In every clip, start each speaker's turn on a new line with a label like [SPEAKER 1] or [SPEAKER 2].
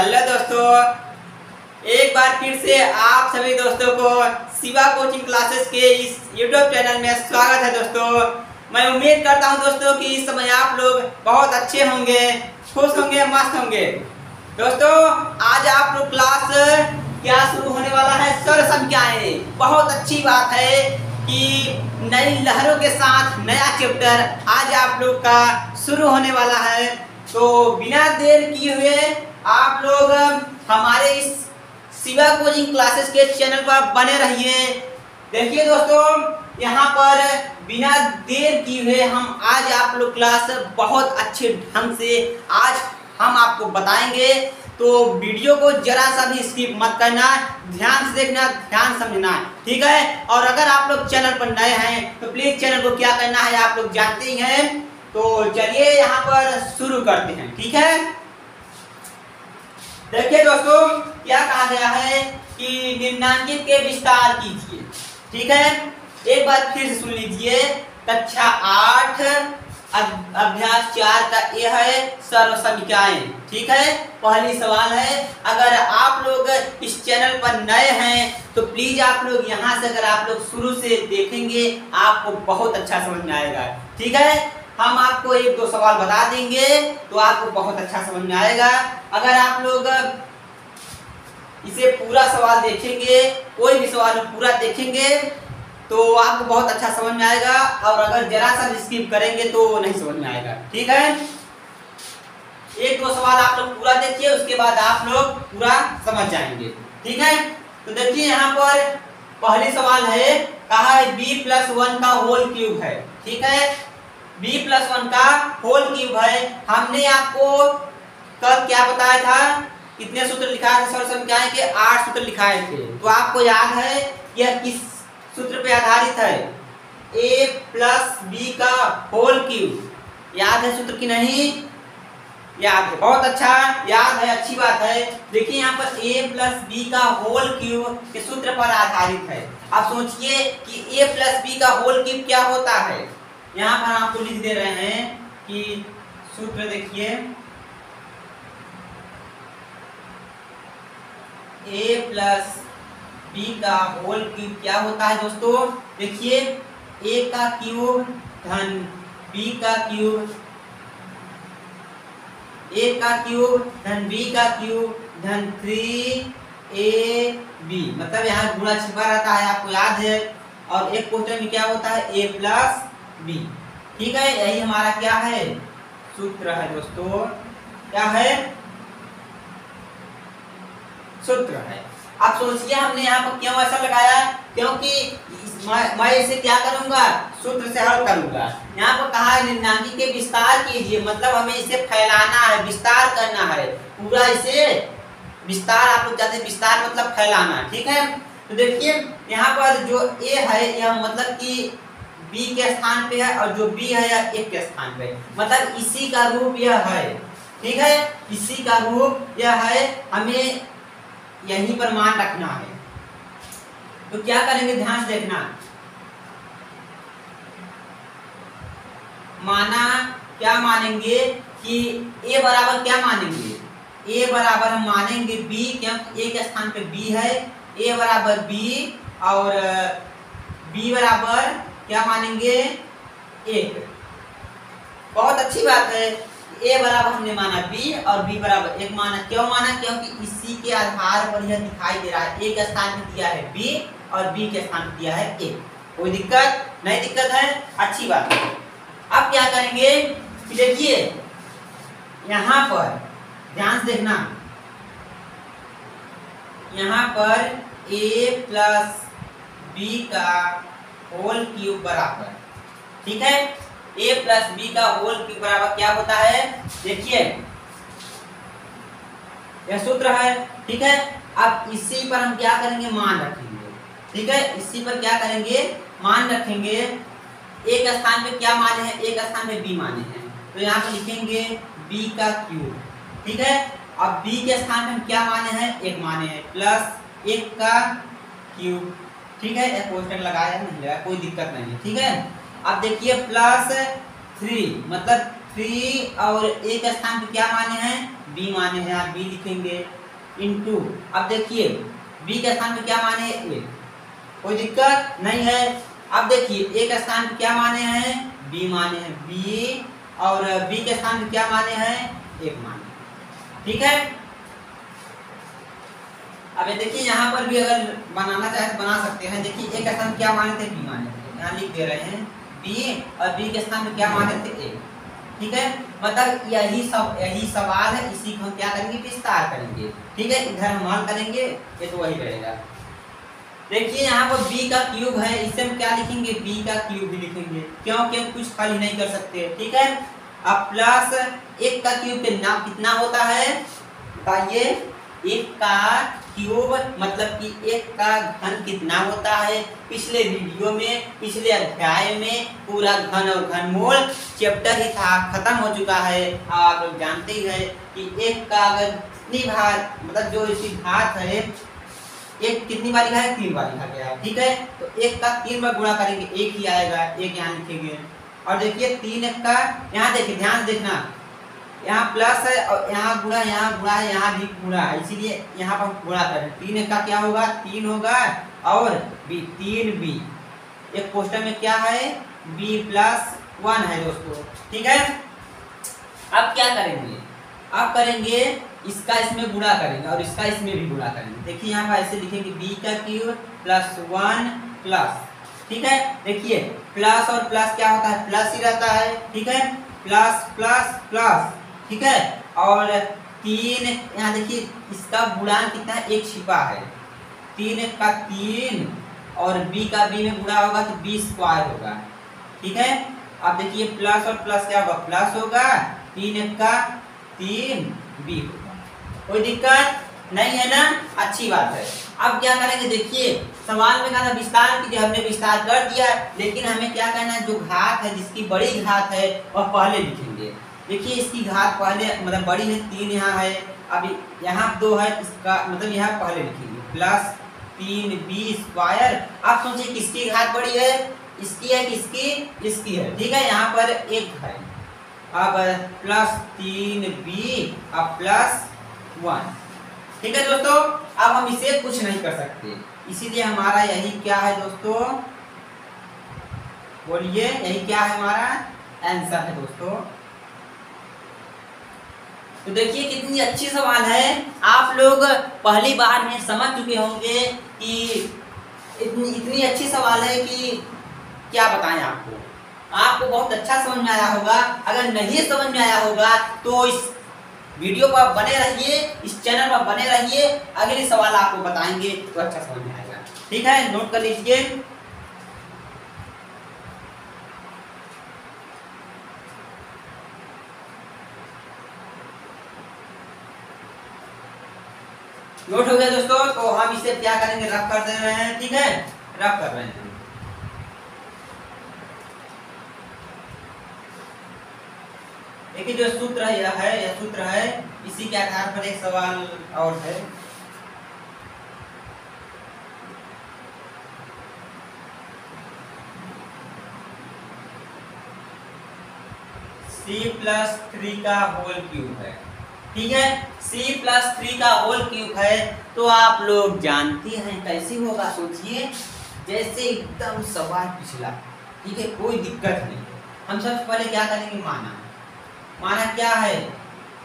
[SPEAKER 1] Hello दोस्तों, एक बार फिर से आप सभी दोस्तों को शिवा कोचिंग क्लासेस के इस यूट्यूब चैनल में स्वागत है। दोस्तों मैं उम्मीद करता हूं दोस्तों कि इस समय आप लोग बहुत अच्छे होंगे, खुश होंगे, मस्त होंगे। दोस्तों आज आप लोग क्लास क्या शुरू होने वाला है, सर्व संख्याएं। बहुत अच्छी बात है कि नई लहरों के साथ नया चैप्टर आज आप लोग का शुरू होने वाला है। तो बिना देर किए हुए आप लोग हमारे इस शिवा कोचिंग क्लासेस के चैनल पर बने रहिए। देखिए दोस्तों, यहाँ पर बिना देर किए हुए हम आज आप लोग क्लास बहुत अच्छे ढंग से आज हम आपको बताएंगे। तो वीडियो को जरा सा भी स्किप मत करना, ध्यान से देखना, ध्यान समझना, ठीक है। और अगर आप लोग चैनल पर नए हैं तो प्लीज चैनल को क्या करना है आप लोग जानते ही हैं। तो चलिए यहाँ पर शुरू करते हैं, ठीक है। देखिए दोस्तों, क्या कहा गया है कि निम्नांकित के विस्तार कीजिए, ठीक है। एक बार फिर से सुन लीजिए। कक्षा 8 अभ्यास 4 का यह है सर्व संख्याएं, ठीक है। पहली सवाल है, अगर आप लोग इस चैनल पर नए हैं तो प्लीज आप लोग यहाँ से अगर आप लोग शुरू से देखेंगे आपको बहुत अच्छा समझ में आएगा, ठीक है। हम आपको एक दो सवाल बता देंगे तो आपको बहुत अच्छा समझ में आएगा। अगर आप लोग इसे पूरा सवाल देखेंगे, कोई भी सवाल पूरा देखेंगे तो आपको बहुत अच्छा समझ में आएगा। और अगर जरा सा स्किप करेंगे तो नहीं समझ में आएगा, ठीक है। एक दो सवाल आप लोग पूरा देखिए, उसके बाद आप लोग पूरा समझ जाएंगे, ठीक है। तो देखिए यहाँ पर पहली सवाल है, कहा है b+1 का होल क्यूब है, ठीक है। b+1 का होल क्यूब है। हमने आपको कल क्या बताया था, कितने सूत्र लिखाए थे सर्व संख्याएं के, 8 सूत्र लिखाए थे। तो आपको याद है यह किस सूत्र पे आधारित है, a+b का होल क्यूब। याद है सूत्र की नहीं? याद है, बहुत अच्छा याद है, अच्छी बात है। देखिए यहाँ पर a+b का होल क्यूब के सूत्र पर आधारित है। अब सोचिए कि a+b का होल क्यूब क्या होता है। यहाँ पर आपको लिख दे रहे हैं कि सूत्र देखिए, a+b का होल क्यूब क्या होता है दोस्तों। देखिए a का क्यूब धन b का क्यूब, a का क्यूब धन b का क्यूब धन 3ab, मतलब यहाँ गुणा छिपा रहता है, आपको याद है। और एक क्वेश्चन में क्या होता है, a+b, ठीक है। यही हमारा क्या है, सूत्र है दोस्तों, क्या है, सूत्र है। अब सोचिए हमने यहाँ पर क्यों ऐसा लगाया, क्योंकि मैं इसे क्या करूंगा, सूत्र से हल करूंगा। यहाँ पर कहा है निम्नांकित के विस्तार कीजिए, मतलब हमें इसे फैलाना है, विस्तार करना है पूरा, इसे विस्तार, आप लोग चाहते हैं विस्तार मतलब फैलाना, ठीक है। तो देखिए यहाँ पर जो a है यह मतलब कि b के स्थान पे है, और जो b है यह 1 के स्थान पे, मतलब इसी का रूप यह है, ठीक है। इसी का रूप यह है, हमें यहीं पर मान रखना है। तो क्या करेंगे, ध्यान से देखना। माना क्या मानेंगे कि a बराबर क्या मानेंगे, a बराबर हम मानेंगे b, क्योंकि a के स्थान पे b है, a बराबर b, और b बराबर क्या मानेंगे 1। बहुत अच्छी बात है, a बराबर हमने माना b और b बराबर 1 माना। क्यों माना, क्योंकि इसी के आधार पर यह दिखाई दे रहा है, a के स्थान पे दिया है b और b के स्थान पे दिया है 1। कोई दिक्कत नहीं, दिक्कत है, अच्छी बात है। अब क्या करेंगे, देखिए यहाँ पर ध्यान से देखना, यहाँ पर a+b का होल क्यूब बराबर, ठीक है। a+b का होल क्यूब बराबर क्या होता है, देखिए यह सूत्र है, ठीक है। अब इसी पर हम क्या करेंगे, मान रखेंगे, ठीक है। इसी पर क्या करेंगे, मान रखेंगे। एक स्थान पे क्या माने हैं, एक स्थान पे b माने हैं, तो यहाँ पे लिखेंगे b का क्यूब, ठीक है। अब b के स्थान पे हम क्या माने हैं, 1 माने हैं, प्लस 1 का क्यूब, ठीक है। एक क्वेश्चन लगाया नहीं लगाया, कोई दिक्कत नहीं है, ठीक है। अब देखिए +3, मतलब 3 और 1 स्थान पे क्या माने हैं, बी माने हैं, यहाँ बी लिखेंगे इनटू, अब देखिए बी के स्थान पे क्या माने हैं ए, कोई दिक्कत नहीं है। अब देखिए ए के स्थान पे क्या माने हैं, बी माने हैं बी, और बी के स्थान पे क्या माने हैं, एक माने, ठीक है। अब ये देखिए यहाँ पर भी अगर बनाना चाहे तो बना सकते हैं। देखिए ए के स्थान क्या माने थे, बी माने थे, यहाँ लिख दे रहे हैं बी, और बी के स्थान पे क्या माने थे ए, ठीक है। मतलब यही सवाल है, इसी को हम क्या करेंगे, विस्तार करेंगे, ठीक है। इधर हम हल करेंगे, ये तो वही रहेगा। देखिए यहाँ पर b का क्यूब है, इसे हम क्या लिखेंगे, b का क्यूब भी लिखेंगे, क्योंकि हम कुछ खाली नहीं कर सकते, ठीक है। अब प्लस 1 का क्यूब कितना होता है बताइए, 1 का क्यूब मतलब कि 1 का घन कितना होता है। पिछले वीडियो में, पिछले अध्याय में पूरा घन और घनमूल चैप्टर ही था, खत्म हो चुका है। आप लोग जानते ही है कि 1 का अगर कितनी बार मतलब जो इसकी घात है, एक कितनी बार लिखा है, 3 बार लिखा गया है, ठीक है। तो 1 का 3 बार गुणा करेंगे, 1 ही आएगा, 1 यहाँ लिखेंगे। और देखिए 3 1 का, यहाँ देखिए ध्यान से देखना, यहाँ प्लस है और यहाँ गुणा है, यहाँ भी गुणा है, इसीलिए यहाँ पर गुणा करें। 3 1 का क्या होगा, 3 होगा, और b 3b, एक क्वेश्चन में क्या है, b + 1 है दोस्तों, ठीक है। अब क्या करेंगे, अब करेंगे इसका इसमें गुणा करेंगे और इसका इसमें भी गुणा करेंगे। देखिए यहाँ पर ऐसे लिखेंगे b का क्यूब + 1 प्लस, ठीक है। देखिए प्लस और प्लस क्या होता है, प्लस ही रहता है, ठीक है, प्लस प्लस प्लस, ठीक है। और 3 यहाँ देखिए इसका गुणांक कितना है, 1 छिपा है, 3 1 का 3, और b का b में गुणा होगा तो b² होगा, ठीक है। अब देखिए प्लस और प्लस क्या होगा, प्लस होगा, 3 1 का 3 b होगा, कोई दिक्कत नहीं है ना, अच्छी बात है। अब क्या करेंगे, देखिए सवाल में कहा था विस्तार कीजिए, हमने विस्तार कर दिया, लेकिन हमें क्या करना है, जो घात है, जिसकी बड़ी घात है वह पहले लिखेंगे। देखिए इसकी घात पहले मतलब बड़ी है, 3 यहाँ है, अब यहाँ 2 है, इसका मतलब यहाँ पहले लिखेंगे +3b²। आप सोचिए किसकी घात बड़ी है, इसकी है कि इसकी है, ठीक है। यहाँ पर 1 है, अब +3b अब +1, ठीक है दोस्तों। अब हम इसे कुछ नहीं कर सकते, इसीलिए हमारा यही क्या है दोस्तों, बोलिए यही क्या है, हमारा आंसर है दोस्तों। तो देखिए कितनी अच्छी सवाल है, आप लोग पहली बार में समझ चुके होंगे कि इतनी अच्छी सवाल है कि क्या बताएं आपको, आपको बहुत अच्छा समझ में आया होगा। अगर नहीं समझ में आया होगा तो इस वीडियो पर बने रहिए, इस चैनल पर बने रहिए, अगले सवाल आपको बताएंगे तो अच्छा समझ में आएगा, ठीक है। नोट कर लीजिए। नोट हो गया दोस्तों, तो हम इसे क्या करेंगे, रफ कर दे रहे हैं, ठीक है, रफ कर रहे हैं। देखिए जो सूत्र है यह सूत्र है, इसी के आधार पर एक सवाल और है। C+3 का होल क्यूब है, ठीक है। C+3 का होल क्यूब है, तो आप लोग जानते हैं कैसे होगा, सोचिए जैसे एकदम सवाल पिछला, ठीक है, कोई दिक्कत नहीं। हम सबसे पहले क्या करेंगे, माना क्या है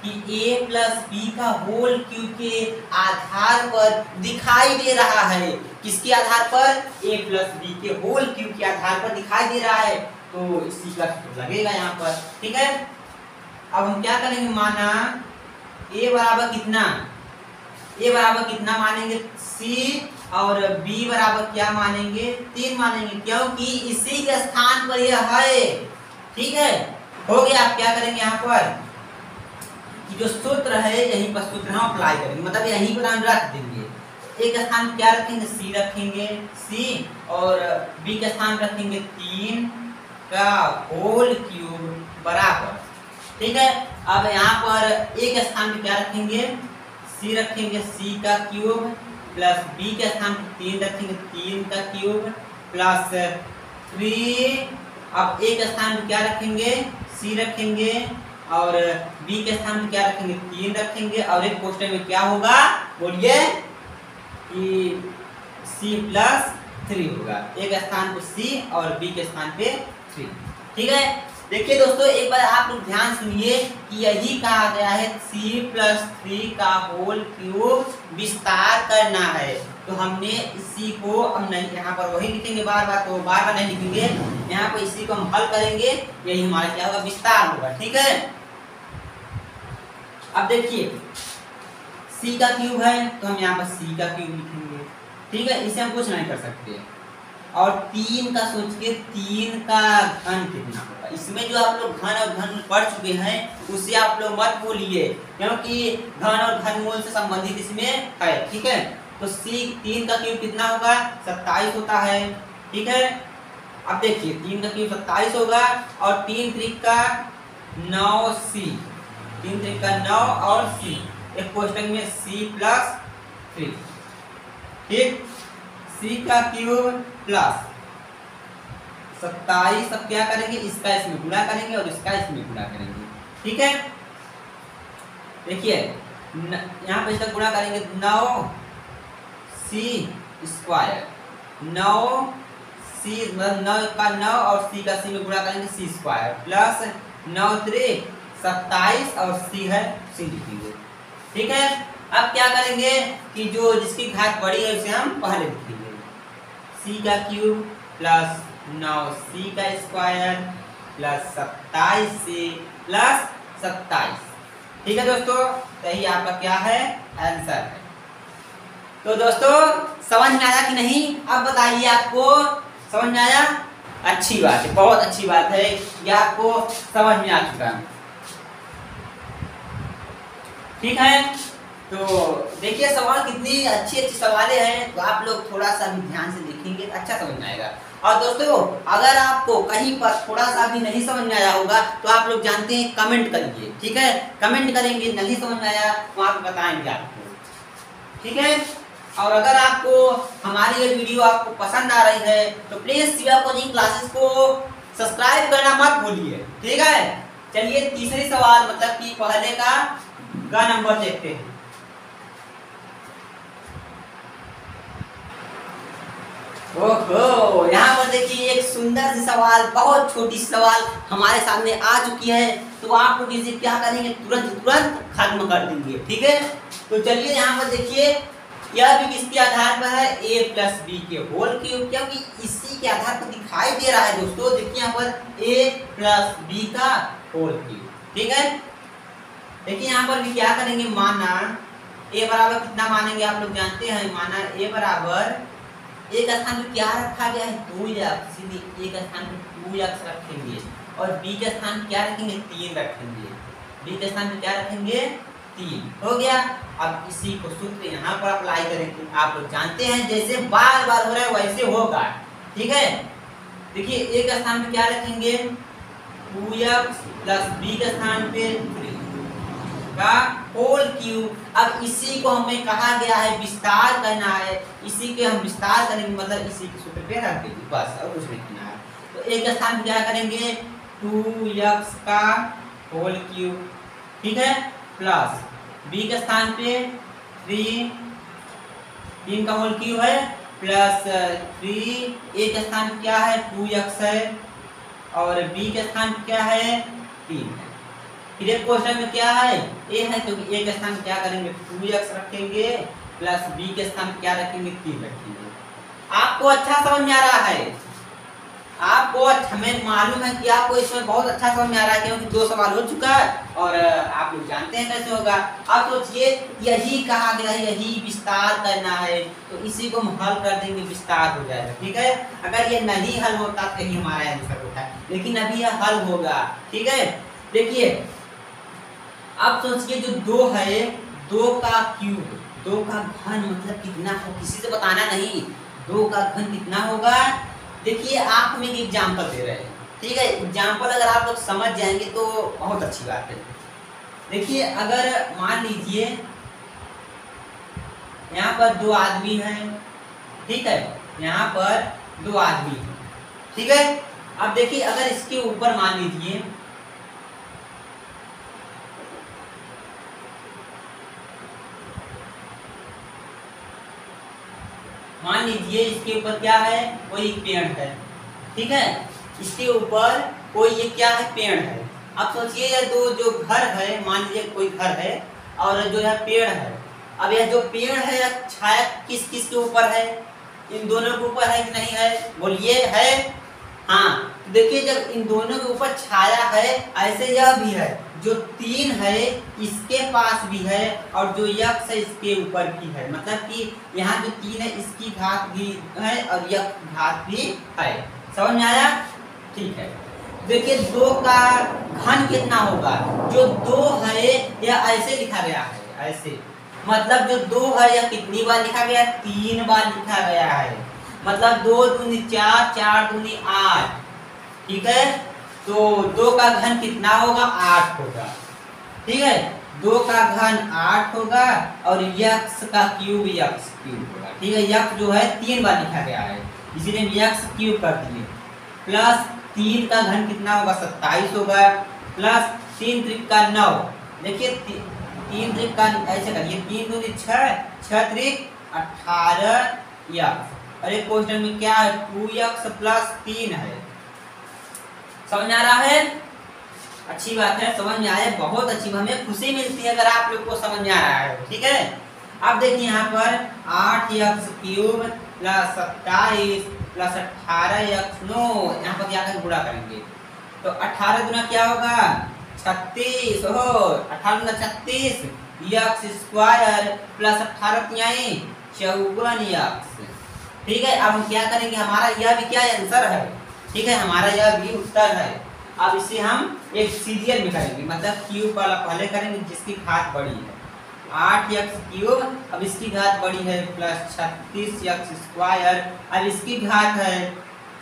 [SPEAKER 1] कि a + b का होल क्यूब के आधार पर दिखाई दे रहा है, किसके आधार पर, a + b के होल क्यूब के आधार पर दिखाई दे रहा है, तो इसी का लगेगा यहाँ पर, ठीक है। अब हम क्या करेंगे, माना a बराबर कितना, a बराबर कितना मानेंगे, c, और b बराबर क्या मानेंगे, 3 मानेंगे, क्योंकि इसी के स्थान पर यह है, ठीक है। हो गया। आप क्या करेंगे यहाँ पर कि जो सूत्र है यहीं पर सूत्र हम अप्लाई करेंगे, मतलब यहीं पर हम रख देंगे। एक स्थान क्या रखेंगे, c रखेंगे, c, और b के स्थान रखेंगे 3 का होल क्यूब बराबर, ठीक है। अब यहाँ पर एक स्थान पे क्या रखेंगे, c रखेंगे, c का क्यूब प्लस b के स्थान पे 3 रखेंगे, 3 का क्यूब प्लस 3। अब एक स्थान पे क्या रखेंगे, c रखेंगे और बी के स्थान पे क्या रखेंगे 3 रखेंगे और एक क्वेश्चन में क्या होगा बोलिए कि c प्लस 3 होगा। एक स्थान पे c और b के स्थान पे 3। ठीक है, देखिए दोस्तों एक बार आप लोग ध्यान सुनिए कि यही कहा गया है c प्लस 3 का होल क्यूब विस्तार करना है। तो हमने इसी को हम नहीं यहाँ पर वही लिखेंगे बार बार, तो बार बार नहीं लिखेंगे, यहाँ पर इसी को हम हल करेंगे, यही हमारा क्या होगा विस्तार होगा। ठीक है, अब देखिए c का क्यूब है तो हम यहाँ पर c का क्यूब लिखेंगे। ठीक है, इसे हम कुछ नहीं कर सकते। और 3 का सोच के 3 का घन कितना होगा, इसमें जो आप लोग घन और घन पढ़ चुके हैं उसे आप लोग मत भूलिए, क्योंकि घन और घनमूल से संबंधित इसमें है। ठीक है, तो c 3 का क्यूब कितना होगा 27 होता है। ठीक है, अब देखिए 3 का क्यूब 27 होगा और 3 त्रिका 9c, 3 त्रिका 9 और c, एक कोष्टक में c प्लस 3। ठीक, c का क्यूब प्लस 27, अब क्या करेंगे इसका इसमें गुणा करेंगे और इसका इसमें गुणा करेंगे। ठीक है, देखिए यहाँ पे इसका गुणा करेंगे 9c स्क्वायर, 9c मतलब 9 का 9 और c का c में गुणा करेंगे c स्क्वायर प्लस 9 त्रिक 27 और c है c लिखेंगे। ठीक है, अब क्या करेंगे कि जो जिसकी घात बड़ी है उसे हम पहले लिखेंगे, c का क्यूब प्लस 9c का स्क्वायर प्लस 27c प्लस 27। ठीक है दोस्तों, तो यही आपका क्या है आंसर है। तो दोस्तों समझ में आया कि नहीं, अब बताइए आपको समझ में आया? अच्छी बात है, बहुत अच्छी बात है, ये आपको समझ में आ चुका है। ठीक है, तो देखिए सवाल कितनी अच्छी अच्छी सवालें हैं, तो आप लोग थोड़ा सा भी ध्यान से देखेंगे तो अच्छा समझ में आएगा। और दोस्तों अगर आपको कहीं पर थोड़ा सा भी नहीं समझ में आया होगा तो आप लोग जानते हैं कमेंट करिए। ठीक है, कमेंट करेंगे, नहीं समझ में आया वहाँ पे बताएंगे आपको। ठीक है, और अगर आपको हमारी ये वीडियो आपको पसंद आ रही है तो प्लीज शिवा कोचिंग क्लासेस को सब्सक्राइब करना मत भूलिए। ठीक है, चलिए तीसरी सवाल मतलब कि पहले का नंबर देखते हैं। ओहो, यहाँ पर देखिए एक सुंदर सी सवाल, बहुत छोटी सी सवाल हमारे सामने आ चुकी है, तो आप लोग इसे क्या करेंगे तुरंत खत्म कर देंगे। ठीक है, तो चलिए यहाँ पर देखिए यह भी किसके आधार पर है a प्लस बी के होल क्यूब, क्योंकि इसी के आधार पर दिखाई दे रहा है दोस्तों। देखिए यहाँ पर a प्लस बी का होल क्यूब। ठीक है, देखिए यहाँ पर भी क्या करेंगे, माना a बराबर कितना मानेंगे आप लोग जानते हैं, माना a बराबर एक स्थान पे क्या रखा गया है 2x, सीधे एक स्थान पे 2x रखेंगे और b के स्थान पे क्या रखेंगे 3 रखेंगे, b के स्थान पे क्या रखेंगे 3, हो गया। अब इसी को सूत्र यहाँ पर अप्लाई करेंगे, आप लोग जानते हैं जैसे बार बार हो रहा है वैसे होगा। ठीक है, देखिए एक स्थान पे क्या रखेंगे 2x प्लस b के स्थान पे 3 का होल क्यूब। अब इसी को हमें कहा गया है विस्तार करना है, इसी के हम विस्तार करेंगे, मतलब इसी के सूत्र पे रख देंगे बस, और कुछ नहीं करना है। तो एक स्थान पे क्या करेंगे 2x का होल क्यूब। ठीक है, प्लस b के स्थान पे 3 का होल क्यूब है प्लस 3, a के स्थान पे क्या है 2x है और b के स्थान पे क्या है 3 है। फिर एक क्वेश्चन में क्या है a है, तो a के स्थान क्या करेंगे 2x रखेंगे प्लस b के स्थान क्या रखेंगे 3 रखेंगे। आपको अच्छा समझ में आ रहा है? आपको हमें मालूम है कि आपको इसमें बहुत अच्छा समझ में आ रहा है, क्योंकि 2 सवाल हो चुका है और आप लोग जानते हैं कैसे होगा। अब सोचिए यही कहा गया है, यही विस्तार करना है, तो इसी को हम हल कर देंगे, विस्तार हो जाएगा। ठीक है, अगर ये नहीं हल होता तो यही हमारा आंसर होता है, लेकिन अभी यह हल होगा। ठीक है, देखिए अब सोचिए जो 2 है 2 का क्यूब, 2 का घन मतलब कितना हो, किसी से बताना नहीं, 2 का घन कितना होगा। देखिए आप हमें एक एग्जाम्पल दे रहे हैं, ठीक है, एग्जाम्पल अगर आप लोग समझ जाएंगे तो बहुत अच्छी बात है। देखिए अगर मान लीजिए यहाँ पर 2 आदमी हैं, ठीक है, यहाँ पर 2 आदमी हैं, ठीक है। अब देखिए अगर इसके ऊपर मान लीजिए लीजिए इसके ऊपर क्या है, कोई पेड़ है, ठीक है, इसके ऊपर कोई ये क्या है, पेड़ है। अब सोचिए ये दो जो घर है, मान लीजिए कोई घर है और जो यह पेड़ है। अब यह जो पेड़ है यह छाया किस किस के ऊपर है, इन दोनों के ऊपर है कि नहीं है, बोलिए है। हाँ, तो देखिए जब इन दोनों के ऊपर छाया है, ऐसे यह भी है, जो 3 है इसके पास भी है और जो यक्ष है इसके ऊपर भी है, मतलब कि यहाँ जो 3 है इसकी घात भी है और यक्ष घात भी है। समझ में आया? ठीक है। देखिए 2 का घन कितना होगा, जो 2 है यह ऐसे लिखा गया है, ऐसे, मतलब जो 2 है यह कितनी बार लिखा गया, 3 बार लिखा गया है, मतलब 2 दूनी 4, 4 दूनी 8, ठीक है। तो 2 का घन कितना होगा, 8 होगा, ठीक है। 2 का घन 8 होगा और यक्ष का क्यूब यक्ष क्यूब होगा, ठीक है। यक्ष जो है 3 बार लिखा गया है, इसीलिए यक्ष क्यूब कर दिए। प्लस 3 का घन कितना होगा, 27 होगा, प्लस 3 त्रिक का 9, देखिए 3 त्रिक का ऐसे करिए, 3 दूनी 6, 6 त्रिक 18 यक्ष, और एक क्वेश्चन में क्या है, 2x प्लस 3 है। समझ आ रहा है? अच्छी बात है, समझ में आए, बहुत अच्छी, हमें खुशी मिलती है अगर आप लोग को समझ में आ रहा है, ठीक है। अब देखिए यहाँ पर 8x cube plus 27 plus 18x 9, यहाँ पर क्या कर गुणा करेंगे, तो 18 गुना क्या होगा, 36 हो, 18 गुना 36 x स्क्वायर प्लस 18 54 x, ठीक है। अब हम क्या करेंगे, हमारा यह भी क्या आंसर है, ठीक है, हमारा यह भी उत्तर है। अब इसे हम एक सीरियल में करेंगे, मतलब क्यूब वाला पहले करेंगे जिसकी घात बड़ी है, 8x क्यूब, अब इसकी घात बड़ी है प्लस 36x स्क्वायर, अब इसकी घात है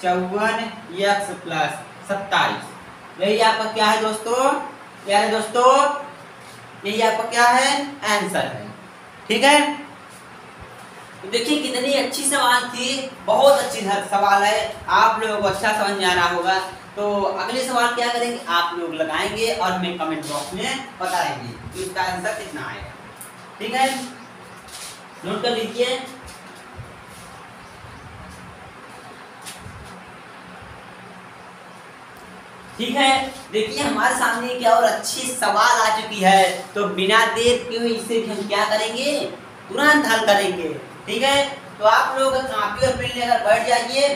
[SPEAKER 1] 54x प्लस 27। यही आपका क्या है दोस्तों, प्यारे दोस्तों, यही आपका क्या है, आंसर है, ठीक है। तो देखिए कितनी अच्छी सवाल थी, बहुत अच्छी सवाल है, आप लोगों को अच्छा समझ में आ रहा होगा। तो अगले सवाल क्या करेंगे, आप लोग लगाएंगे और मैं कमेंट बॉक्स में बताएंगे कि इसका आंसर कितना आएगा, ठीक है, नोट कर लीजिए। ठीक है, देखिए हमारे सामने क्या और अच्छी सवाल आ चुकी है, तो बिना देर किए इसे हम क्या करेंगे, तुरंत हल करेंगे, ठीक है। तो आप लोग कॉपी और पेन लेकर बैठ जाइए,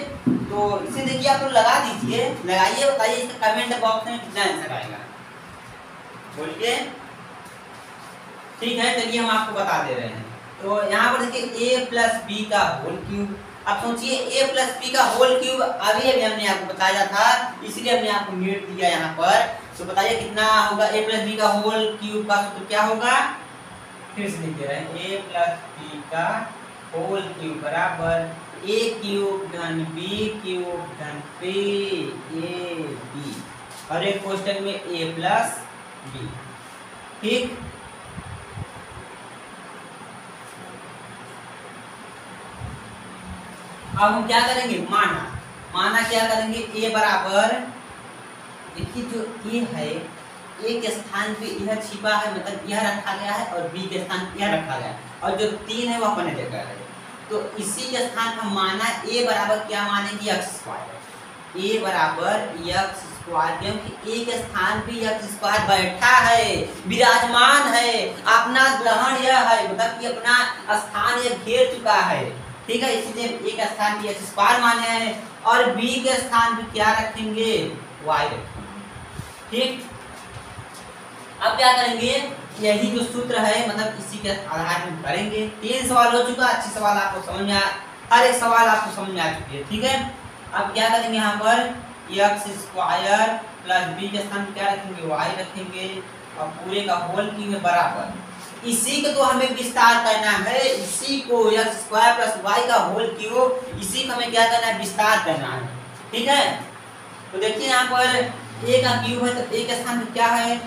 [SPEAKER 1] तो इसे देखिए आप लोग लगा दीजिए, लगाइए, बताइए इसका कमेंट बॉक्स में कितना आंसर आएगा, बोलिए, ठीक है। चलिए हम आपको बता दे रहे हैं, तो यहाँ पर देखिए a प्लस बी का होल क्यूब। अब सोचिए a प्लस बी का होल क्यूब अभी हमने आपको बताया था, इसलिए हमने आपको मिनट दिया यहाँ पर। तो बताइए कितना होगा, a प्लस बी का होल क्यूब का सूत्र क्या होगा, फिर से लिख दे रहे हैं, a प्लस बी का होल क्यूब बराबर a क्यूब धन b क्यूब धन 3ab, और एक क्वेश्चन में a प्लस बी, ठीक। अब हम क्या करेंगे, माना क्या करेंगे, a बराबर, देखिए जो a है, a के स्थान पे यह छिपा है, मतलब यह रखा गया है, और b के स्थान पे यह रखा गया है, और जो 3 है वो अपने जगह है। तो इसी के स्थान पर माना a बराबर क्या मानेंगे, x स्क्वायर, a बराबर x स्क्वायर, क्योंकि a के स्थान पे x स्क्वायर बैठा है, विराजमान है, अपना ग्रहण यह है, मतलब कि अपना स्थान यह घेर चुका है, ठीक है। इसलिए a के स्थान पे x स्क्वायर माने हैं, और b के स्थान पे क्या रखेंगे, y रखेंगे, ठीक। अब क्या करेंगे, यही जो सूत्र है, मतलब इसी के आधार में करेंगे। 3 सवाल हो चुका, अच्छी सवाल आपको समझ में हर एक सवाल आपको समझ में आ चुकी है, ठीक है। अब क्या करेंगे, यहाँ पर x स्क्वायर प्लस b के स्थान पे क्या रखेंगे, y रखेंगे, और पूरे का होल क्यूब बराबर, इसी को तो हमें विस्तार करना है, इसी को x स्क्वायर प्लस y का होल क्यूब, इसी को हमें क्या करना है, विस्तार करना है, ठीक है। तो देखिए यहाँ पर a का क्यूब है, तो a के स्थान पे क्या है,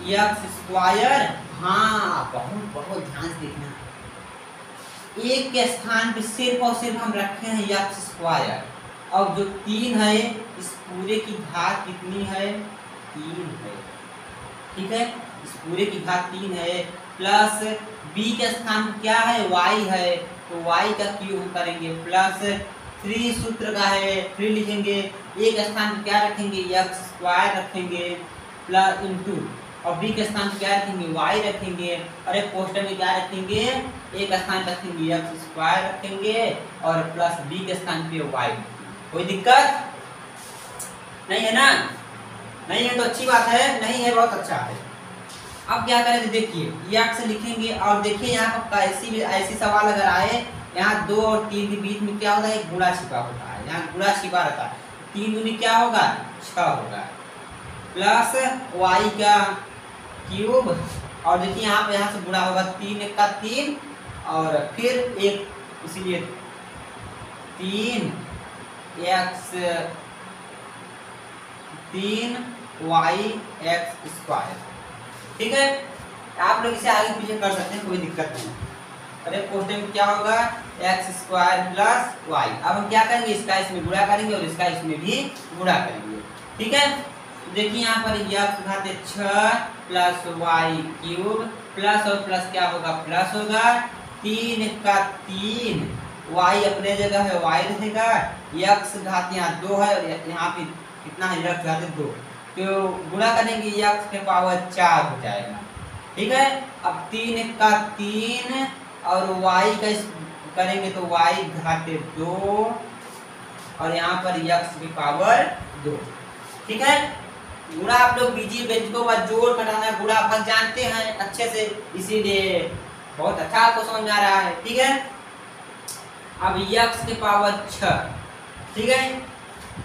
[SPEAKER 1] x स्क्वायर, हाँ बहुत बहुत ध्यान से देखना, एक के स्थान पे सिर्फ और सिर्फ हम रखे हैं x स्क्वायर, और जो 3 है इस पूरे की घात कितनी है, 3 है, ठीक है, इस पूरे की घात 3 है, प्लस बी के स्थान क्या है y है, तो y का क्यूब हम करेंगे प्लस 3 सूत्र का है 3 लिखेंगे, एक स्थान क्या रखेंगे x स्क्वायर रखेंगे प्लस इंटू, और बी के स्थान क्या रखेंगे y रखेंगे, और एक पोस्टर में क्या रखेंगे एक स्थान रखेंगे x स्क्वायर रखेंगे और प्लस बी के स्थान पे y। कोई दिक्कत नहीं है ना? नहीं है तो अच्छी बात है, नहीं है बहुत अच्छा है। अब क्या करेंगे देखिए x लिखेंगे, और देखिए यहाँ पर ऐसी सवाल अगर आए यहाँ 2 और 3 के बीच में क्या होता है, एक गुणा छिपा होता है, यहाँ गुणा छिपा रहता है, 3 दूनी क्या होगा 6 होगा, प्लस y का क्यूब, और देखिए यहाँ से गुणा होगा 3 1 का 3 और फिर एक, इसीलिए 3y स्क्वायर। ठीक है, आप लोग इसे आगे पीछे कर सकते हैं, कोई दिक्कत नहीं। अरे पोस्टर में क्या होगा x स्क्वायर प्लस y। अब हम क्या करेंगे इसका इसमें गुणा करेंगे और इसका इसमें भी गुणा करेंगे। ठीक है, देखिए यहाँ पर x घाते 6 plus y cube plus और प्लस क्या होगा प्लस होगा, 3 का 3, y अपने जगह है y रहेगा, x घात यहाँ 2 है और यहाँ पे कितना है x घाते 2, तो गुणा करेंगे x के पावर 4 हो जाएगा। ठीक है, अब 3 का 3 और y का करेंगे तो y घाते 2 और यहाँ पर x की पावर 2। ठीक है, गुणा आप लोग बीजी व्यंजकों का जोड़ घटाना गुणा अपन जानते हैं अच्छे से, इसीलिए बहुत अच्छा आपको समझ आ रहा है। ठीक है, अब x के पावर 6। ठीक है,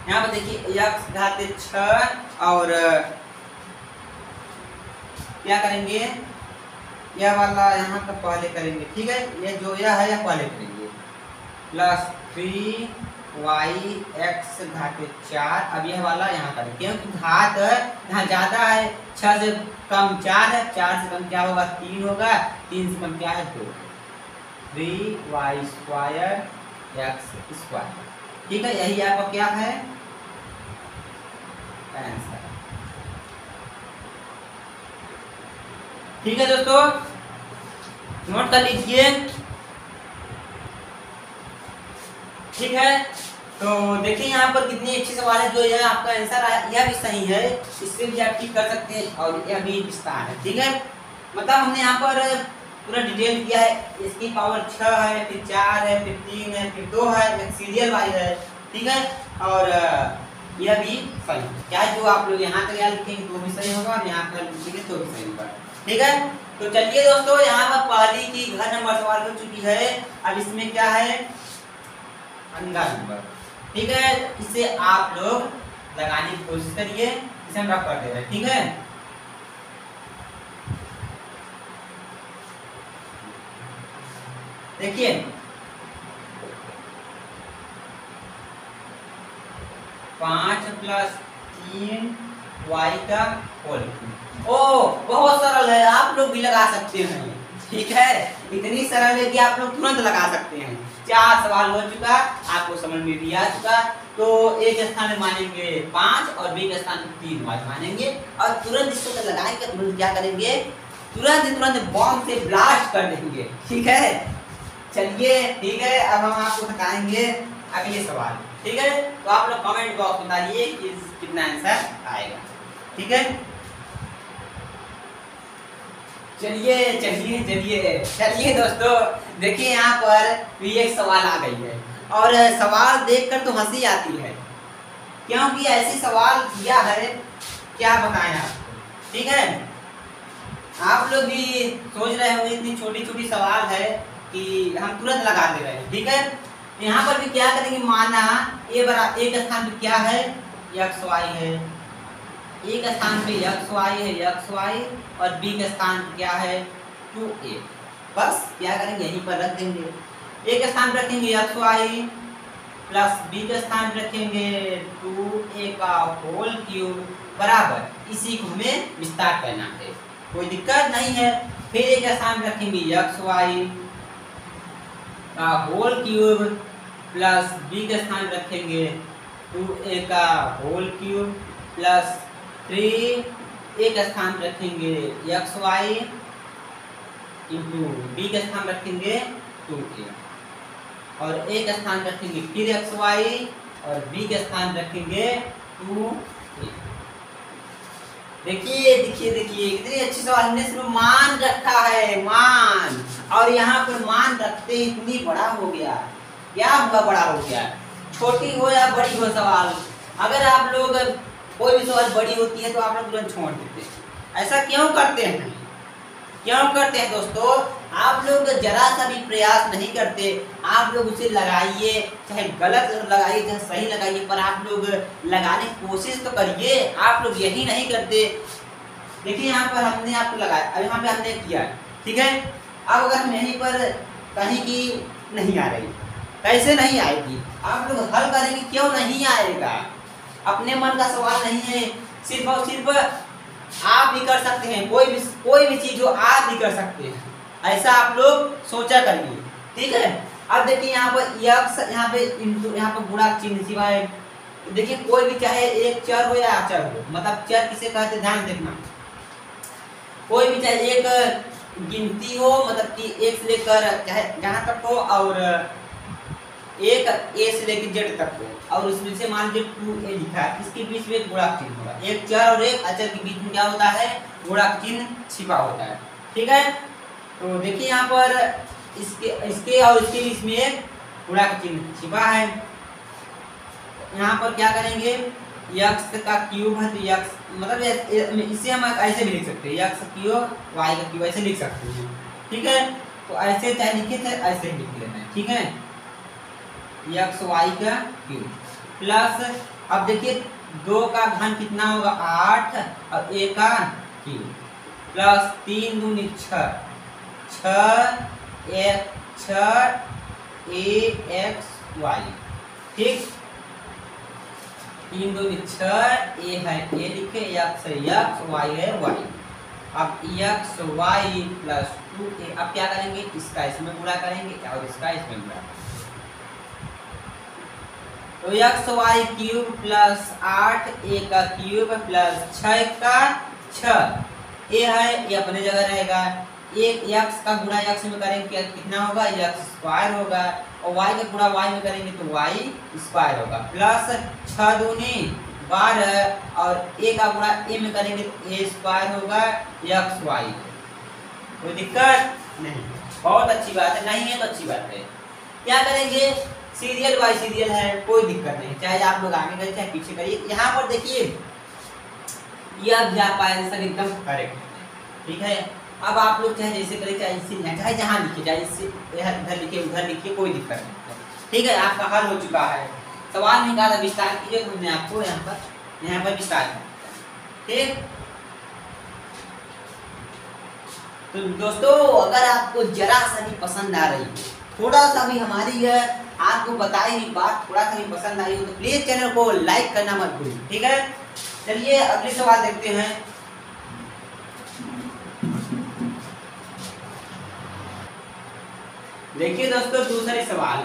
[SPEAKER 1] यहाँ पर देखिए x घाते 6 और क्या करेंगे यह वाला यहाँ पर पहले करेंगे। ठीक है, ये जो यह है यह पहले करेंगे प्लस 3y घाते 4। अब यह वाला यहाँ करेंगे क्योंकि घात यहाँ ज्यादा है, 6 से कम 4 है, 4 से कम क्या होगा 3 होगा, 3 से कम क्या है 2, 3y स्क्वायर x स्क्वायर। ठीक है, यही आपका क्या है आंसर। ठीक है दोस्तों, नोट कर लीजिए। ठीक है, तो देखिए यहाँ पर कितनी अच्छी सवाल है, जो यह आपका आंसर आया यह भी सही है, इससे भी आप ठीक कर सकते हैं और यह भी विस्तार है। ठीक है, मतलब हमने यहाँ पर पूरा डिटेल किया है, इसकी पावर 6 है, फिर 4 है, फिर 3 है, फिर 2 है, एक सीरियल वाइज है। ठीक है, और यह भी सही है, क्या जो आप लोग यहाँ तक याद लिखेंगे तो भी सही होगा और यहाँ पर लिखेंगे तो भी सही होगा। ठीक है, तो चलिए दोस्तों यहाँ पर पहली की घर नंबर सवाल हो चुकी है, अब इसमें क्या है अंधा नंबर। ठीक है, इसे आप लोग लगाने की कोशिश करिए, इसे हम रख कर दे रहे हैं। ठीक है, देखिए 5 + 3y का होल। ओ बहुत सरल है, आप लोग भी लगा सकते हैं। ठीक है, इतनी सरल है कि आप लोग तुरंत लगा सकते हैं। 4 सवाल हो चुका, आपको समझ में भी आ चुका। तो एक स्थान में मानेंगे 5 और बी के स्थान में 3 मानेंगे और तुरंत इसको लगाएंगे, तुरंत क्या करेंगे तुरंत बॉम्ब से ब्लास्ट कर देंगे। ठीक है, चलिए ठीक है, अब हम आपको बताएंगे अगले सवाल। ठीक है, तो आप लोग कमेंट बॉक्स में बताइए कि कितना आंसर आएगा। ठीक है, चलिए दोस्तों, देखिए यहाँ पर भी एक सवाल आ गई है और सवाल देखकर तो हंसी आती है, क्योंकि ऐसी सवाल किया है क्या बताएं आपको। ठीक है, आप लोग भी सोच रहे होंगे इतनी छोटी छोटी सवाल है कि हम तुरंत लगा दे रहे हैं। ठीक है, यहाँ पर भी क्या करेंगे, माना एक स्थान पे क्या है x y है, एक स्थान पे x y और b के स्थान पे क्या है 2a। बस क्या करेंगे यहीं पर रख देंगे, एक स्थान पे रखेंगे x y प्लस b के स्थान पे रखेंगे 2a का होल क्यूब बराबर, इसी को हमें विस्तार करना है, कोई दिक्कत नहीं है। फिर एक स्थान पे रखेंगे x y का होल क्यूब प्लस b के स्थान रखेंगे 2a का होल क्यूब प्लस 3 एक स्थान रखेंगे x y इंटू बी का स्थान रखेंगे 2a और a का स्थान रखेंगे फिर xy और b का स्थान रखेंगे 2a। देखिए देखिए देखिए कितनी अच्छी सवाल, हमने सिर्फ मान रखा है, मान, और यहाँ पर मान रखते ही इतनी बड़ा हो गया। क्या हुआ, बड़ा हो गया। छोटी हो या बड़ी हो सवाल, अगर आप लोग कोई भी सवाल बड़ी होती है तो आप लोग तुरंत छोड़ देते हैं। ऐसा क्यों करते हैं, क्यों करते हैं दोस्तों? आप लोग जरा सा भी प्रयास नहीं करते, आप लोग उसे लगाइए, चाहे गलत लगाइए चाहे सही लगाइए, पर आप लोग लगाने की कोशिश तो करिए। आप लोग यही नहीं करते। देखिए यहाँ पर हमने आपको लगाया, अब यहाँ पे हमने किया, ठीक है। अब अगर हम यहीं पर कहीं की नहीं आ रही, कैसे नहीं आएगी? आप लोग हल करेंगे, क्यों नहीं आएगा? अपने मन का सवाल नहीं है, सिर्फ और सिर्फ आप भी कर सकते हैं, कोई भी चीज जो आप भी कर सकते हैं, ऐसा आप लोग सोचा करिए, ठीक है। अब देखिए यहाँ पर यक्स, यहाँ पे इंटू, यहाँ पर गुणा चिन्ह सिवाय, देखिए कोई भी चाहे एक चर हो या अचर हो, मतलब चर किसे कहते हैं ध्यान देखना, कोई भी चाहे एक गिनती हो, मतलब कि एक से लेकर चाहे जहाँ तक हो, और एक ए से लेकर जेड तक हो, और उसमें से मान लीजिए 2a लिखा है, इसके बीच में एक गुणा चिन्ह होगा। एक चर और एक अचर के बीच में क्या होता है, गुणा चिन्ह छिपा होता है, ठीक है। तो देखिए यहाँ पर इसके और इसके बीच में एक गुणा चिन्ह छिपा है। यहाँ पर क्या करेंगे, यक्स का क्यूब है तो यक्स, मतलब इसे हम ऐसे भी लिख सकते हैं, यक्स क्यूब वाई का क्यूब, ऐसे लिख सकते हैं, ठीक है। तो ऐसे चाहे लिखे चाहे ऐसे लिख लेना है, ठीक है। यक्स वाई का क्यूब प्लस, अब देखिए 2 का घन कितना होगा 8 और a का क्यूब प्लस 3 दूनी 6 ax y, ठीक। 3 दूनी 6, a है a लिखे, x है x, y है y। अब x y प्लस 2a, अब क्या करेंगे, इसका इसमें गुणा करेंगे और इसका इसमें गुणा करेंगे, तो एक्स वाई क्यूब प्लस 8 ए का क्यूब प्लस 6 का 6, ए है ये अपने जगह रहेगा, एक एक्स का गुणा एक्स में करेंगे कितना होगा, एक्स स्क्वायर होगा, और वाई का गुणा वाई में करेंगे तो वाई स्क्वायर होगा, प्लस 6 दूनी 12 और ए का गुणा ए में करेंगे तो ए स्क्वायर होगा एक्स वाई। कोई दिक्कत नहीं, बहुत अच्छी बात है, नहीं है तो अच्छी बात है। क्या करेंगे, सीरियल बाय सीरियल है, कोई दिक्कत नहीं, चाहे आप लोग आगे करिए चाहे पीछे करिए। यहाँ पर देखिए ये अब जा पाए आंसर एकदम करेक्ट, ठीक है। अब आप लोग चाहे जैसे करिए, चाहे इससे चाहे जहाँ लिखिए, चाहे इससे इधर लिखिए उधर लिखिए, कोई दिक्कत नहीं, ठीक है। आपका हल हो चुका है, सवाल निकाला, विस्तार कीजिए, तो हमने आपको यहाँ पर विस्तार किया, ठीक। तो दोस्तों अगर आपको जरा सा भी पसंद आ रही है, थोड़ा सा भी हमारी यह आपको बताई हुई बात थोड़ा सा भी पसंद आई हो तो प्लीज चैनल को लाइक करना मत भूलिए, ठीक है। चलिए अगले सवाल देखते हैं। देखिए दोस्तों दूसरे सवाल,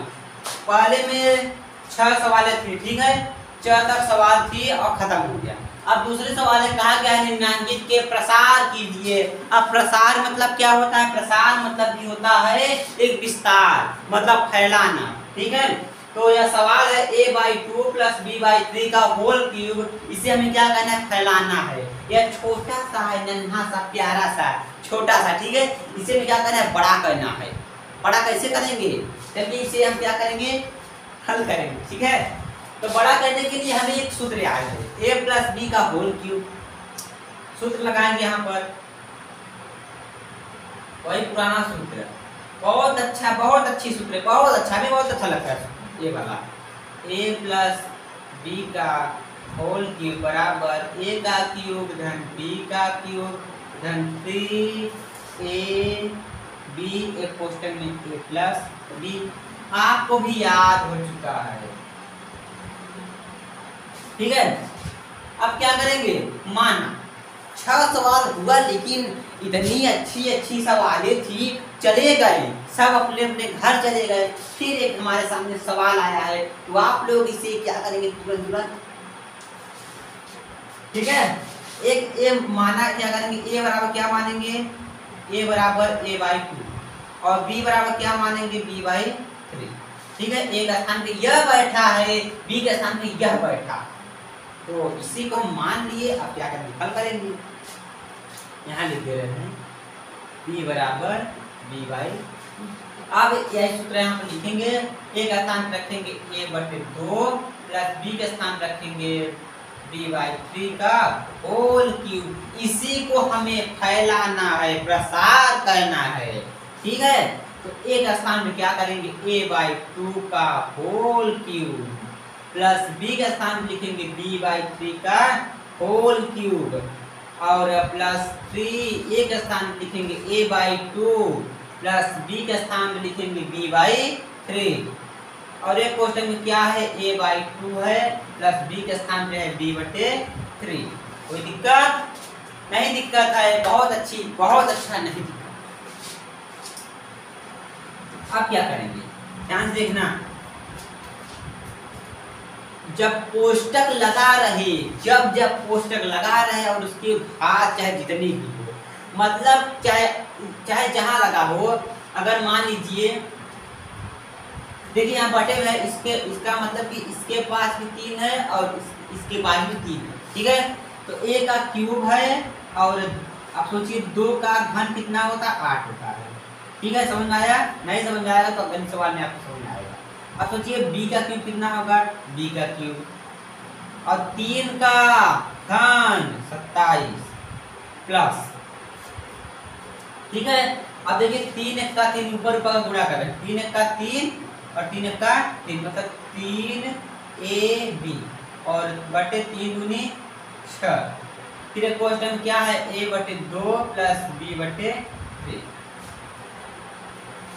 [SPEAKER 1] पहले में 6 सवालें थी, ठीक है, 4 तक सवाल थी और खत्म हो गया। अब दूसरे सवाल में कहा गया है निम्नांकित के प्रसार कीजिए। अब प्रसार मतलब क्या होता है, प्रसार मतलब भी होता है एक विस्तार, मतलब फैलाना, ठीक है। तो यह सवाल है a/2 + b/3 का होल क्यूब, इसे हमें क्या करना है, फैलाना है। यह छोटा सा है, नन्हा सा, प्यारा सा, छोटा सा, ठीक है। इसे हमें क्या करना है, बड़ा करना है। बड़ा कैसे करेंगे, चलिए इसे हम क्या करेंगे, हल करेंगे, ठीक है। तो बड़ा करने के लिए हमें एक सूत्र याद है, a + b का होल क्यूब, सूत्र लगाएंगे यहाँ पर, वही पुराना सूत्र, बहुत अच्छा, बहुत अच्छी सूत्र, बहुत अच्छा, हमें बहुत अच्छा लगता है ये वाला। a + b का होल क्यूब बराबर a का क्यूब धन b का क्यूब धन 3ab एक कोष्टक में a + b, आपको भी याद हो चुका है, ठीक है। अब क्या करेंगे, माना 6 सवाल हुआ, लेकिन इतनी अच्छी सवालें थी, चले गए सब अपने अपने घर चले गए, फिर एक हमारे सामने सवाल आया है, तो आप लोग इसे क्या करेंगे, तुरंत, ठीक है। एक ए माना, क्या करेंगे, ए बराबर क्या मानेंगे, a बराबर a/2 और b बराबर क्या मानेंगे b/3। ठीक है, a का स्थान पे यह बैठा है, b के स्थान पे यह बैठा, तो इसी को हम मान लिए। अब क्या करेंगे, हल करेंगे। यहाँ लिख दे रहे हैं b बराबर b/2। अब यही सूत्र यहाँ पर लिखेंगे, a का स्थान रखेंगे a/2 प्लस b का स्थान रखेंगे b/3 का होल क्यूब। इसी को हमें फैलाना है, प्रसार करना है। ठीक है, तो a का स्थान में क्या करेंगे a/2 का होल क्यूब प्लस b का स्थान लिखेंगे b/3 का होल क्यूब और प्लस 3 a का स्थान लिखेंगे a/2 प्लस b का स्थान लिखेंगे b/3 और एक क्वेश्चन में क्या है a/2 है प्लस b के स्थान पे है b/3। कोई दिक्कत नहीं? दिक्कत है, बहुत अच्छी, बहुत अच्छा नहीं दिक्कत। अब क्या करेंगे, ध्यान से देखना। जब कोष्टक लगा रहे, जब कोष्टक लगा रहे और उसके घात चाहे जितनी भी हो, मतलब चाहे जहां लगा हो, अगर मान लीजिए देखिए यहाँ बटे में है, इसका मतलब कि इसके पास भी 3 है और इसके पास भी 3 है। ठीक है, तो a का क्यूब है और आप सोचिए 2 का घन कितना होता है, 8 होता है। ठीक है, समझ में आया? नहीं समझ में आएगा तो अगले सवाल में आपको समझ में आएगा। अब सोचिए b का क्यूब कितना होगा, b का क्यूब और 3 का घन 27 प्लस। ठीक है, अब देखिए 3 1 का 3 ऊपर ऊपर गुणा करें, 3 1 का 3 और 3 1 का 3 मतलब 3ab और बटे 3 दूनी 6। फिर एक क्वेश्चन क्या है a/2 प्लस b/3।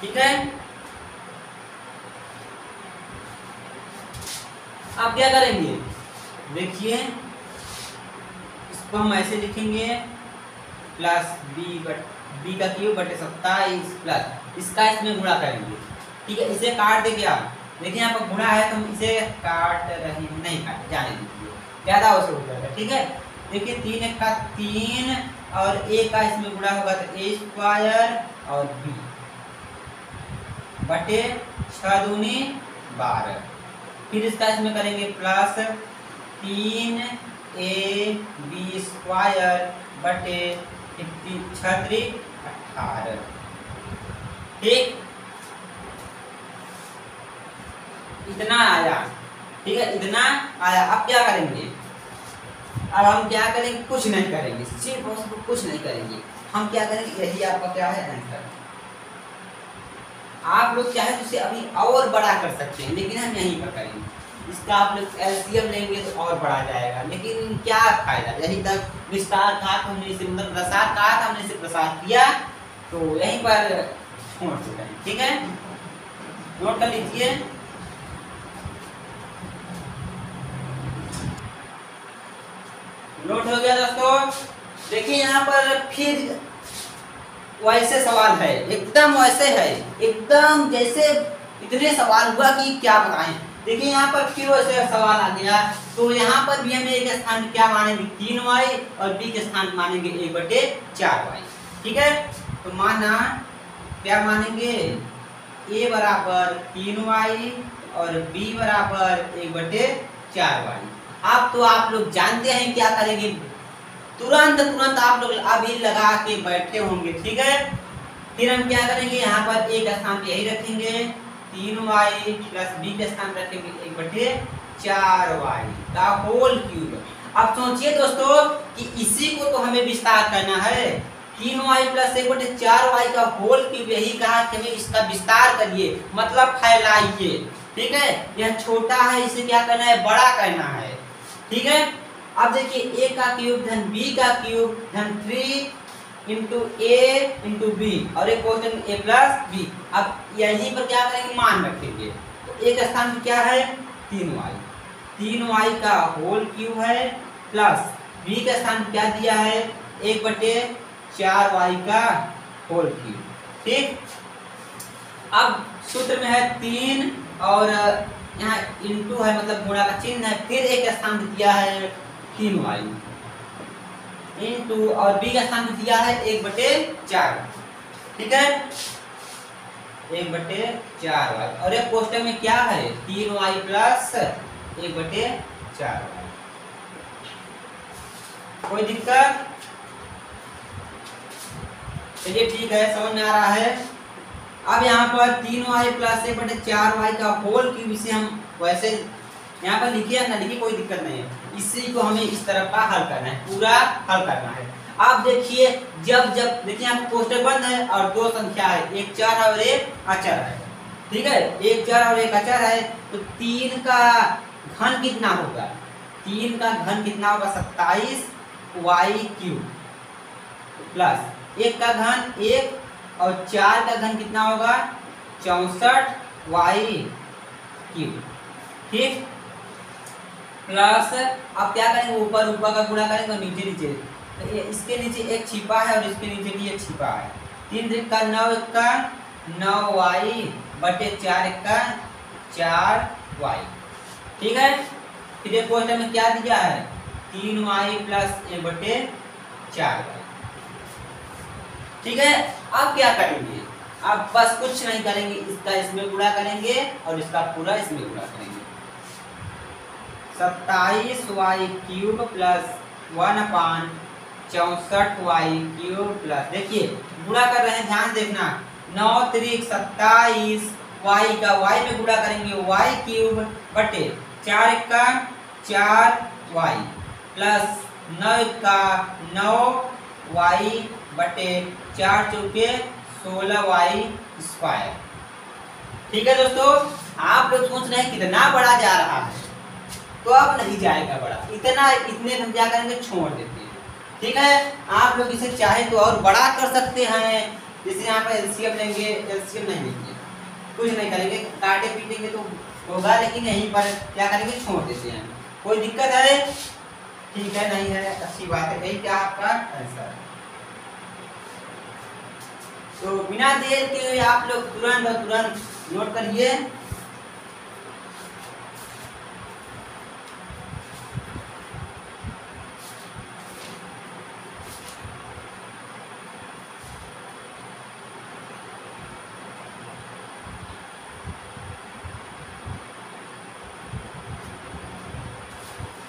[SPEAKER 1] ठीक है, आप क्या करेंगे, देखिए इसको हम ऐसे लिखेंगे प्लस b का क्यूब बटे 27 प्लस इसका इसमें गुणा करेंगे। ठीक है, इसे काट देंगे आप, देखिए यहाँ पर गुणा है तो हम इसे काट रहे नहीं, काट जाने दीजिए, ज्यादा हो जाएगा। ठीक है, देखिए 3 1 का 3 और a का इसमें गुणा होगा तो a² और b बटे 6 दूनी 12। फिर इसका इसमें करेंगे प्लस 3ab² बटे 6 18। ठीक, इतना आया। ठीक है, इतना आया। अब क्या करेंगे, अब हम क्या करेंगे, कुछ नहीं करेंगे, सिर्फ और सिर्फ कुछ नहीं करेंगे। हम क्या करेंगे, यही आपका क्या है आंसर। आप लोग चाहे तो इसे अभी और बड़ा कर सकते हैं, लेकिन हम यहीं पर करेंगे। इसका आप लोग एलसीएम लेंगे तो और बढ़ा जाएगा, लेकिन क्या फायदा। यहीं तक विस्तार था तो हमने इसे मतलब प्रसार कहा था, हमने इसे प्रसार किया तो यहीं पर छोड़ चुके हैं। ठीक है, नोट कर लीजिए। नोट हो गया दोस्तों। देखिए यहाँ पर फिर वैसे सवाल है, एकदम वैसे है, एकदम जैसे इतने सवाल हुआ कि क्या बताएं। देखिए यहाँ पर फिर वैसे सवाल आ गया, तो यहाँ पर भी हमें एक स्थान क्या मानेंगे 3y और b के स्थान मानेंगे 1/4y। ठीक है, तो माना क्या मानेंगे a बराबर 3y और b बराबर 1/4y। अब तो आप लोग जानते हैं क्या करेंगे, तुरंत आप लोग अभी लगा के बैठे होंगे। ठीक है, फिर हम क्या करेंगे, यहाँ पर a का स्थान पे यही रखेंगे 3y प्लस b का स्थान रखेंगे 1/4y का होल क्यूब। अब सोचिए दोस्तों कि इसी को तो हमें विस्तार करना है, 3y प्लस 1/4y का होल क्यूब। यही कहा कि हमें इसका विस्तार करिए, मतलब फैलाइए। ठीक है, यह छोटा है, इसे क्या करना है, बड़ा करना है। ठीक है, अब देखिए a का क्यूब धन b का क्यूब धन 3 इंटू a इंटू b और एक क्वेश्चन a प्लस b। अब यहीं पर क्या करेंगे, मान रखेंगे। तो a का स्थान क्या है 3y का होल क्यूब है प्लस b का स्थान क्या दिया है 1/4y का होल क्यूब। ठीक, अब सूत्र में है 3 और यहाँ इंटू है मतलब गुणा का चिन्ह है, फिर एक स्थान दिया है 3y इंटू और b का स्थान दिया है 1/4। ठीक है, 1/4y। और एक कोष्टक में क्या है 3y प्लस 1/4y। कोई दिक्कत? चलिए ठीक है, समझ में आ रहा है। अब यहाँ पर 3y प्लस 1/4y का होल क्यूब, इसे हम वैसे यहाँ पर लिखिए या ना लिखिए कोई दिक्कत नहीं है, इसी को हमें इस तरफ का हल करना है, पूरा हल करना है। आप देखिए जब जब देखिए यहाँ कोष्टक बंद है और दो संख्या है, एक चर और एक अचर है, ठीक है, एक चर और एक अचर है, तो 3 का घन कितना होगा, 3 का घन कितना होगा 27y³ प्लस 1 का घन 1 और 4 का घन कितना होगा 64y³, ठीक, प्लस अब क्या करेंगे ऊपर ऊपर का गुणा करेंगे और नीचे नीचे, तो इसके नीचे एक छिपा है और इसके नीचे भी एक छिपा है, 3 का 9 का 9y/4 का 4y, ठीक है। फिर एक क्वेश्चन में क्या दिया है 3y प्लस 1/4y, ठीक है। अब क्या करेंगे, अब बस कुछ नहीं करेंगे, इसका इसमें गुणा करेंगे और इसका पूरा इसमें गुणा करेंगे, 27y³ प्लस 1/64y³ प्लस, देखिए गुणा कर रहे हैं, ध्यान देखना, 9 त्रिक 27, y का y में गुणा करेंगे y³ बटे 4 का 4y प्लस 9 का 9y/4 चौके 16y²। ठीक है दोस्तों, आप लोग सोच रहे हैं कितना बड़ा जा रहा है, तो अब नहीं जाएगा बड़ा, इतना इतने हम क्या करेंगे छोड़ देते हैं, ठीक है। आप लोग इसे चाहे तो और बड़ा कर सकते हैं, जैसे यहाँ पर एलसीएम लेंगे, एलसीएम नहीं लेंगे, कुछ नहीं करेंगे, काटे पीटेंगे तो होगा, लेकिन यहीं पर क्या करेंगे छोड़ देते हैं। कोई दिक्कत है? ठीक है, नहीं है, अच्छी बात है, यही क्या आपका आंसर। तो बिना देर के आप लोग तुरंत नोट करिए।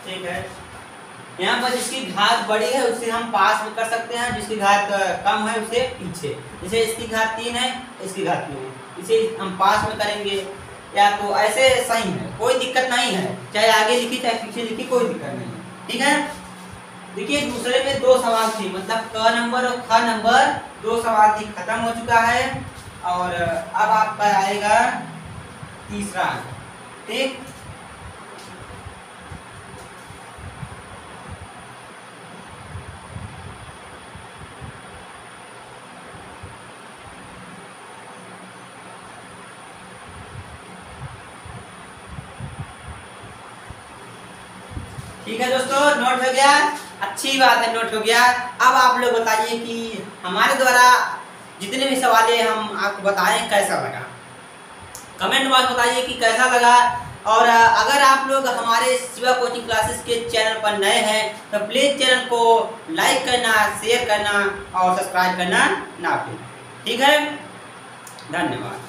[SPEAKER 1] ठीक है, यहाँ पर जिसकी घात बड़ी है उसे हम पास में कर सकते हैं, जिसकी घात कम है उसे पीछे, जैसे इसकी घात 3 है, इसकी घात 3 है, इसे हम पास में करेंगे, या तो ऐसे सही है, कोई दिक्कत नहीं है, चाहे आगे लिखी चाहे पीछे लिखी कोई दिक्कत नहीं है, ठीक है। देखिए दूसरे में 2 सवाल थी, मतलब क नंबर और ख नंबर 2 सवाल थी, खत्म हो चुका है, और अब आपका आएगा तीसरा, ठीक। ठीक है दोस्तों, नोट हो गया, अच्छी बात है, नोट हो गया। अब आप लोग बताइए कि हमारे द्वारा जितने भी सवाल हम आपको बताएं कैसा लगा, कमेंट बॉक्स बताइए कि कैसा लगा। और अगर आप लोग हमारे शिवा कोचिंग क्लासेस के चैनल पर नए हैं तो प्लीज़ चैनल को लाइक करना, शेयर करना और सब्सक्राइब करना ना भूलें, ठीक है। धन्यवाद।